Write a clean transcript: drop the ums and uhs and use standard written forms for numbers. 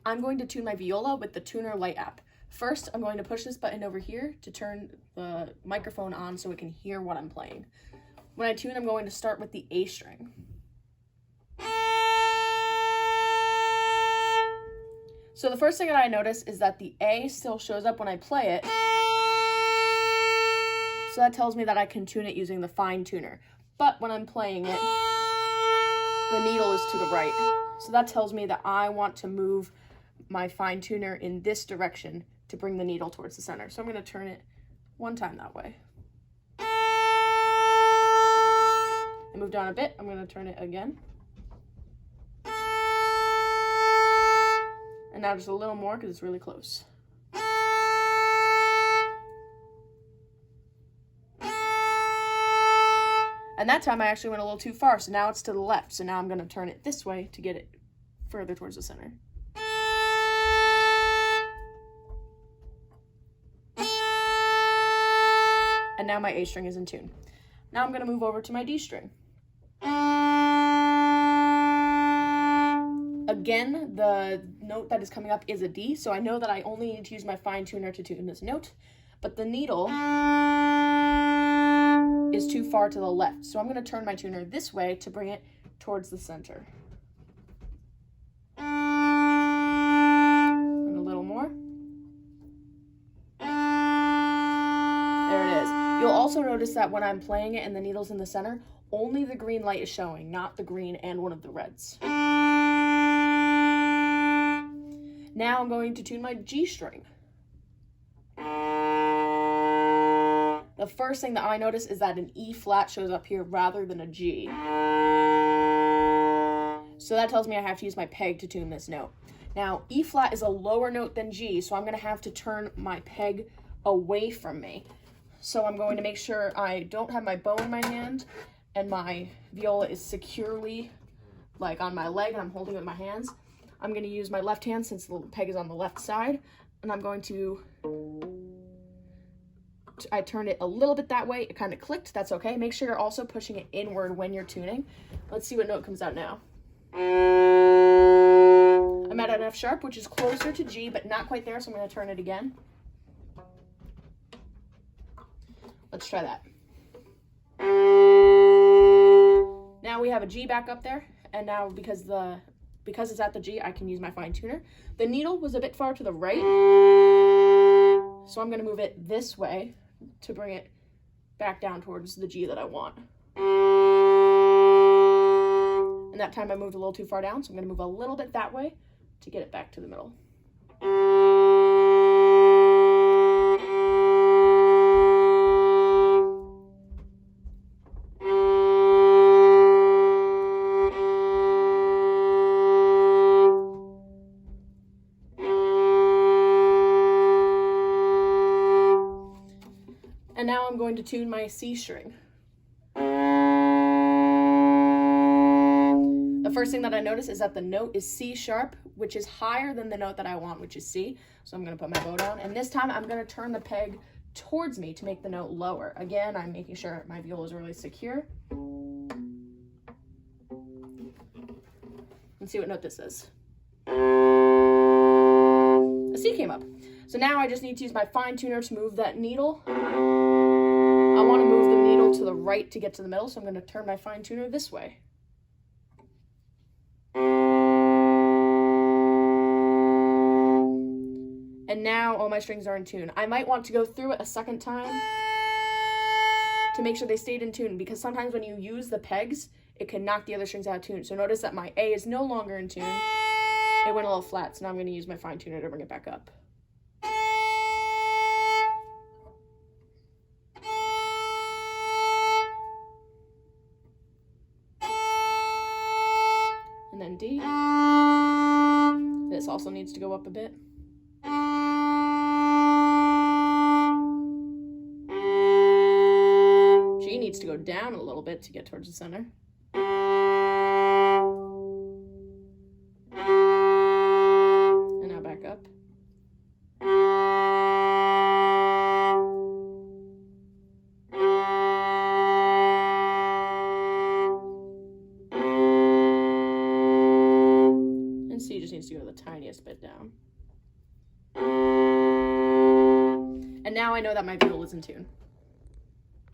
I'm going to tune my viola with the Tuner Lite app. First, I'm going to push this button over here to turn the microphone on so it can hear what I'm playing. When I tune, I'm going to start with the A string. So the first thing that I notice is that the A still shows up when I play it. So that tells me that I can tune it using the fine tuner. But when I'm playing it, the needle is to the right. So that tells me that I want to move my fine tuner in this direction to bring the needle towards the center. So I'm going to turn it one time that way. And move down a bit. I'm going to turn it again. And now just a little more because it's really close. And that time I actually went a little too far, so now it's to the left. So now I'm going to turn it this way to get it further towards the center. And now my A string is in tune. Now I'm going to move over to my D string. Again, the note that is coming up is a D, so I know that I only need to use my fine tuner to tune this note, but the needle is too far to the left. So I'm going to turn my tuner this way to bring it towards the center. And a little more. There it is. You'll also notice that when I'm playing it and the needle's in the center, only the green light is showing, not the green and one of the reds. Now I'm going to tune my G string. The first thing that I notice is that an E flat shows up here rather than a G. So that tells me I have to use my peg to tune this note. Now, E flat is a lower note than G, so I'm going to have to turn my peg away from me. So I'm going to make sure I don't have my bow in my hand and my viola is securely like on my leg and I'm holding it with my hands. I'm going to use my left hand since the peg is on the left side, and I'm going to, I turned it a little bit that way. It kind of clicked. That's okay. Make sure you're also pushing it inward when you're tuning. Let's see what note comes out now. I'm at an F sharp, which is closer to G, but not quite there, so I'm going to turn it again. Let's try that. Now we have a G back up there, and now because it's at the G, I can use my fine tuner. The needle was a bit far to the right, so I'm going to move it this way to bring it back down towards the G that I want. And that time I moved a little too far down, so I'm going to move a little bit that way to get it back to the middle. And now I'm going to tune my C string. The first thing that I notice is that the note is C sharp, which is higher than the note that I want, which is C. So I'm going to put my bow down, and this time I'm going to turn the peg towards me to make the note lower. Again, I'm making sure my viola is really secure. Let's see what note this is. A C came up. So now I just need to use my fine tuner to move that needle. I want to move the needle to the right to get to the middle, so I'm going to turn my fine tuner this way. And now all my strings are in tune. I might want to go through it a second time to make sure they stayed in tune, because sometimes when you use the pegs, it can knock the other strings out of tune. So notice that my A is no longer in tune. It went a little flat, so now I'm going to use my fine tuner to bring it back up. And then D. This also needs to go up a bit. G needs to go down a little bit to get towards the center. And now back up. And C just needs to go to the top. tiniest bit down. And now I know that my viola's in tune.